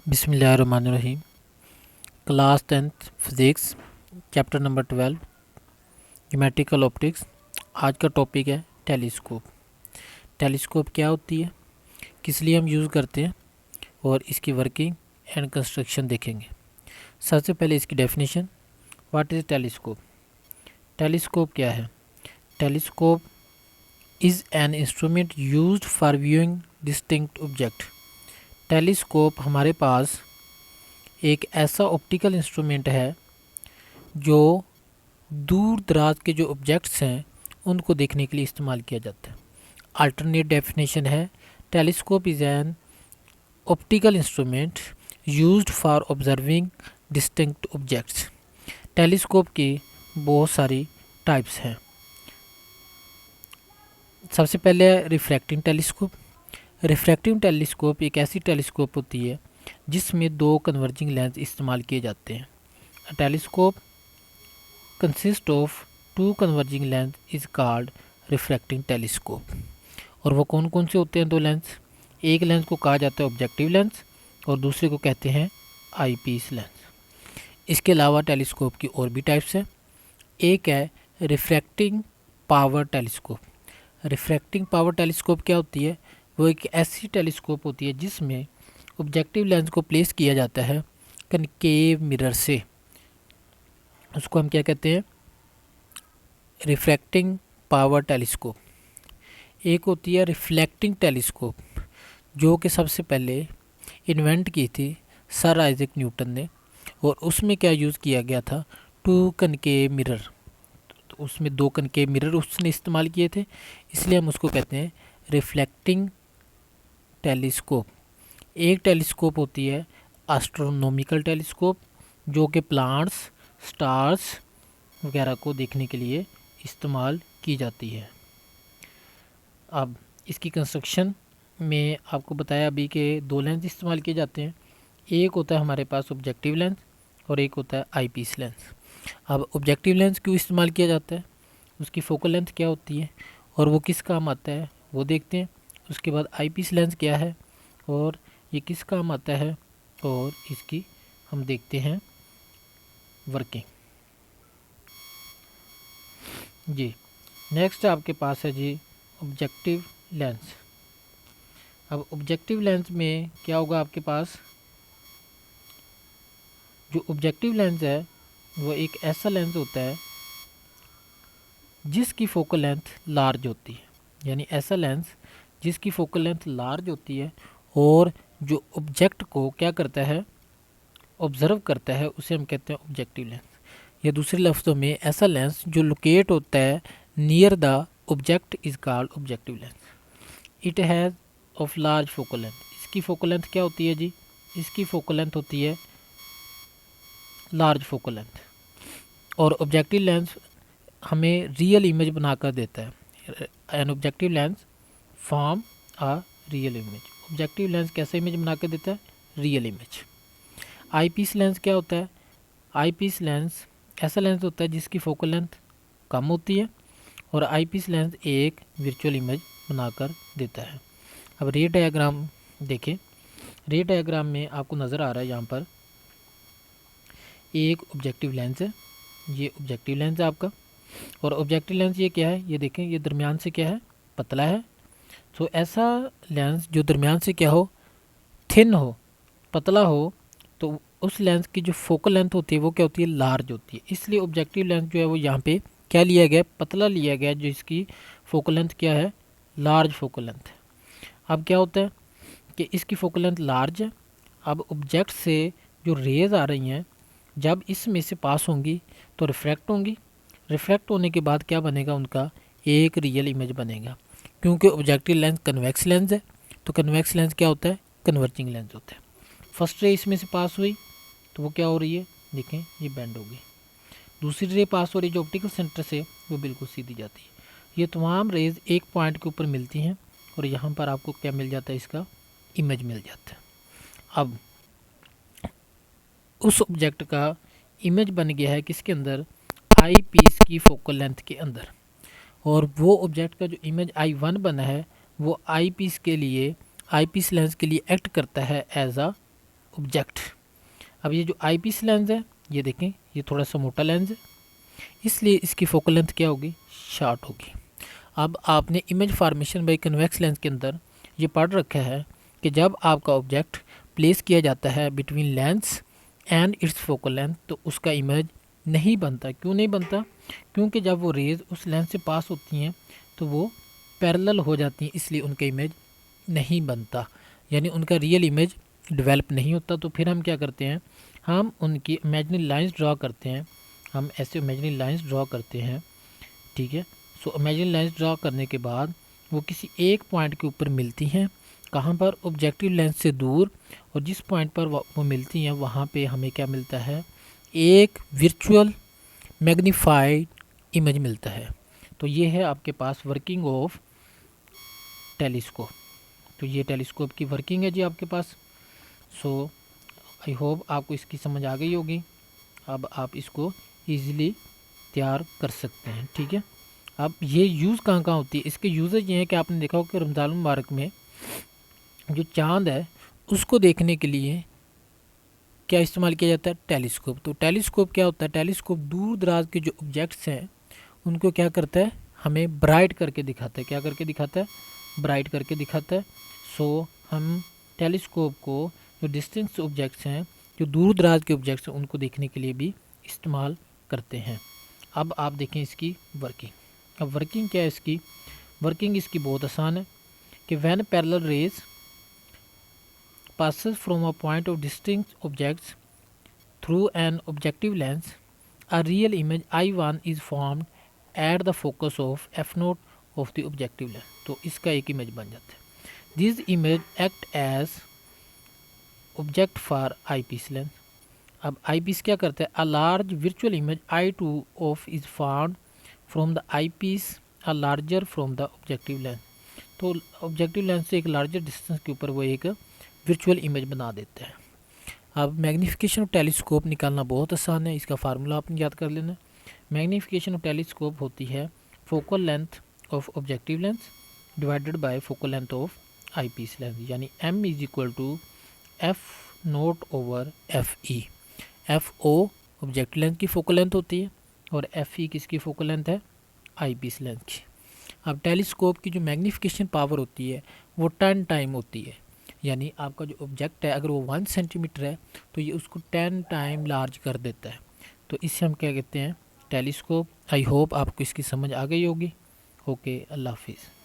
बिस्मिल्लाहिर्रहमानिर्रहीम। Class 10th physics chapter number 12 geometrical optics. आज का टॉपिक है टेलीस्कोप। टेलीस्कोप क्या होती है, किस लिए हम यूज़ करते हैं और इसकी वर्किंग एंड कंस्ट्रक्शन देखेंगे। सबसे पहले इसकी definition, what is telescope. Telescope क्या है? Telescope is an instrument used for viewing distinct object. Telescope हमारे पास एक ऐसा ऑप्टिकल इंस्ट्रूमेंट है जो दूर दराज के जो ऑब्जेक्ट्स हैं उनको देखने के लिए इस्तेमाल किया जाता है। अल्टरनेट डेफिनेशन है, telescope is an optical instrument used for observing distinct objects. Telescope की बहुत सारी टाइप्स हैं। सबसे पहले रिफ्रैक्टिंग टेलीस्कोप। रिफ्रैक्टिंग टेलीस्कोप एक ऐसी टेलीस्कोप होती है जिसमें दो कन्वर्जिंग लेंस इस्तेमाल किए जाते हैं। A telescope consist of two converging lens is called refracting telescope. और वो कौन कौन से होते हैं दो लेंस? एक लेंस को कहा जाता है ऑब्जेक्टिव लेंस और दूसरे को कहते हैं आईपीस लेंस। इसके अलावा टेलीस्कोप की और भी टाइप्स हैं। एक है refracting power telescope. Refracting power telescope क्या होती है? वो एक ऐसी टेलीस्कोप होती है जिसमें ऑब्जेक्टिव लेंस को प्लेस किया जाता है कनकेव मिरर से। उसको हम क्या कहते हैं? Refracting power telescope. एक होती है रिफ्लेक्टिंग टेलीस्कोप जो कि सबसे पहले इन्वेंट की थी सर आइजैक न्यूटन ने, और उसमें क्या यूज़ किया गया था? Two concave mirror. तो उसमें दो कनकेव मिरर उसने इस्तेमाल किए थे, इसलिए हम उसको कहते हैं रिफ्लेक्टिंग टेलीस्कोप। एक टेलीस्कोप होती है एस्ट्रोनॉमिकल टेलीस्कोप जो कि प्लांट्स, स्टार्स वगैरह को देखने के लिए इस्तेमाल की जाती है। अब इसकी कंस्ट्रक्शन में आपको बताया अभी कि दो लेंस इस्तेमाल किए जाते हैं। एक होता है हमारे पास ऑब्जेक्टिव लेंस और एक होता है आईपीस लेंस। अब ऑब्जेक्टिव लेंस क्यों इस्तेमाल किया जाता है, उसकी फोकल लेंथ क्या होती है और वो किस काम आता है वो देखते हैं। उसके बाद आईपीस लेंस क्या है और ये किस काम आता है और इसकी हम देखते हैं वर्किंग। जी नेक्स्ट आपके पास है जी ऑब्जेक्टिव लेंस। अब ऑब्जेक्टिव लेंस में क्या होगा आपके पास? जो ऑब्जेक्टिव लेंस है वो एक ऐसा लेंस होता है जिसकी फोकल लेंथ लार्ज होती है, यानी ऐसा लेंस जिसकी फोकल लेंथ लार्ज होती है और जो ऑब्जेक्ट को क्या करता है? ऑब्जर्व करता है, उसे हम कहते हैं ऑब्जेक्टिव लेंस। या दूसरे लफ्ज़ों में ऐसा लेंस जो लोकेट होता है near the object is called objective lens. It has of large focal length. इसकी फोकल लेंथ क्या होती है जी? इसकी फोकल लेंथ होती है लार्ज फोकल लेंथ। और ऑब्जेक्टिव लेंस हमें रियल इमेज बनाकर देता है। An objective lens form a real image. Objective lens कैसे इमेज बना कर देता है? Real image. आईपीस लेंस क्या होता है? आईपीस लेंस ऐसा लेंस होता है जिसकी फोकल लेंथ कम होती है और आईपीस लेंस एक वर्चुअल इमेज बनाकर देता है। अब रे डायग्राम देखें। रे डायग्राम में आपको नज़र आ रहा है यहाँ पर एक ऑब्जेक्टिव लेंस है। ये ऑब्जेक्टिव लेंस है आपका, और ऑब्जेक्टिव लेंस ये क्या है? ये देखें, ये दरमियान से क्या है? पतला है। तो ऐसा लेंस जो दरमियान से क्या हो? थिन हो, पतला हो, तो उस लेंस की जो फोकल लेंथ होती है वो क्या होती है? लार्ज होती है। इसलिए ऑब्जेक्टिव लेंस जो है वो यहाँ पे क्या लिया गया? पतला लिया गया, जो इसकी फोकल लेंथ क्या है? लार्ज फोकल लेंथ है। अब क्या होता है कि इसकी फोकल लेंथ लार्ज है। अब ऑब्जेक्ट से जो रेज आ रही हैं जब इसमें से पास होंगी तो रिफ्रैक्ट होंगी। रिफ्रैक्ट होने के बाद क्या बनेगा? उनका एक रियल इमेज बनेगा। क्योंकि ऑब्जेक्टिव लेंस कन्वेक्स लेंस है, तो कन्वेक्स लेंस क्या होता है? कन्वर्जिंग लेंस होता है। फर्स्ट रे इसमें से पास हुई तो वो क्या हो रही है? देखें, ये बेंड हो गई। दूसरी रे पास हो रही है जो ऑप्टिकल सेंटर से, वो बिल्कुल सीधी जाती है। ये तमाम रेज एक पॉइंट के ऊपर मिलती हैं और यहाँ पर आपको क्या मिल जाता है? इसका इमेज मिल जाता है। अब उस ऑब्जेक्ट का इमेज बन गया है किसके अंदर? आई पीस की फोकल लेंथ के अंदर। और वो ऑब्जेक्ट का जो इमेज I1 बना है वो आई पीस के लिए, आई पीस लेंस के लिए एक्ट करता है एज आ ऑब्जेक्ट। अब ये जो आई पीस लेंस है, ये देखें ये थोड़ा सा मोटा लेंस है, इसलिए इसकी फोकल लेंथ क्या होगी, शॉर्ट होगी। अब आपने image formation by convex lens के अंदर ये पढ़ रखा है कि जब आपका ऑब्जेक्ट प्लेस किया जाता है between lens and it's focal length तो उसका इमेज नहीं बनता। क्यों नहीं बनता? क्योंकि जब वो रेज उस लेंस से पास होती हैं तो वो पैरेलल हो जाती हैं, इसलिए उनका इमेज नहीं बनता, यानी उनका रियल इमेज डेवलप नहीं होता। तो फिर हम क्या करते हैं, हम उनकी इमेजिनरी लाइंस ड्रॉ करते हैं, हम ऐसे इमेजिनरी लाइंस ड्रॉ करते हैं, ठीक है। सो इमेजिनरी लाइंस ड्रॉ करने के बाद वो किसी एक पॉइंट के ऊपर मिलती हैं, कहाँ पर, ऑब्जेक्टिव लेंस से दूर, और जिस पॉइंट पर वो मिलती हैं वहाँ पे हमें क्या मिलता है, एक वर्चुअल मैग्नीफाइड इमेज मिलता है। तो ये है आपके पास वर्किंग ऑफ टेलीस्कोप। तो ये टेलीस्कोप की वर्किंग है जी आपके पास। सो आई होप आपको इसकी समझ आ गई होगी। अब आप इसको ईज़िली तैयार कर सकते हैं, ठीक है। अब ये यूज़ कहाँ कहाँ होती है, इसके यूज़ेज ये हैं कि आपने देखा हो कि रमज़ान मुबारक में जो चाँद है उसको देखने के लिए क्या इस्तेमाल किया जाता है, टेलीस्कोप। तो टेलीस्कोप क्या होता है, टेलीस्कोप दूर दराज के जो ऑब्जेक्ट्स हैं उनको क्या करता है, हमें ब्राइट करके दिखाता है। क्या करके दिखाता है, ब्राइट करके दिखाता है। सो हम टेलीस्कोप को जो डिस्टेंस ऑब्जेक्ट्स हैं, जो दूर दराज के ऑब्जेक्ट्स हैं, उनको देखने के लिए भी इस्तेमाल करते हैं। अब आप देखें इसकी वर्किंग। अब वर्किंग क्या है इसकी, वर्किंग इसकी बहुत आसान है कि when parallel raise passes from a point of distinct objects through an objective lens, a real image I1 is formed at the focus of f0 of the objective lens। तो इसका एक इमेज बन जाता है। This image act as object for eyepiece lens। अब eyepiece क्या करता है, a large virtual image I2 of is formed from the eyepiece a larger from the objective lens। तो ऑब्जेक्टिव लेंस से एक लार्जर डिस्टेंस के ऊपर वो एक वर्चुअल इमेज बना देते हैं। अब मैग्नीफिकेशन ऑफ टेलीस्कोप निकालना बहुत आसान है, इसका फार्मूला आपने याद कर लेना। मैग्नीफिकेशन ऑफ टेलीस्कोप होती है focal length of objective lens divided by focal length of eyepiece lens, यानी m is equal to f0 over fe। fo objective length की फोकल लेंथ होती है और fe किसकी फोकल लेंथ है, आई piece length की। अब टेलीस्कोप की जो मैग्नीफिकेशन पावर होती है वो 10 टाइम होती है, यानी आपका जो ऑब्जेक्ट है अगर वो 1 सेंटीमीटर है तो ये उसको 10 टाइम लार्ज कर देता है। तो इससे हम क्या कहते हैं, टेलीस्कोप। आई होप आपको इसकी समझ आ गई होगी। ओके, अल्लाह हाफिज़।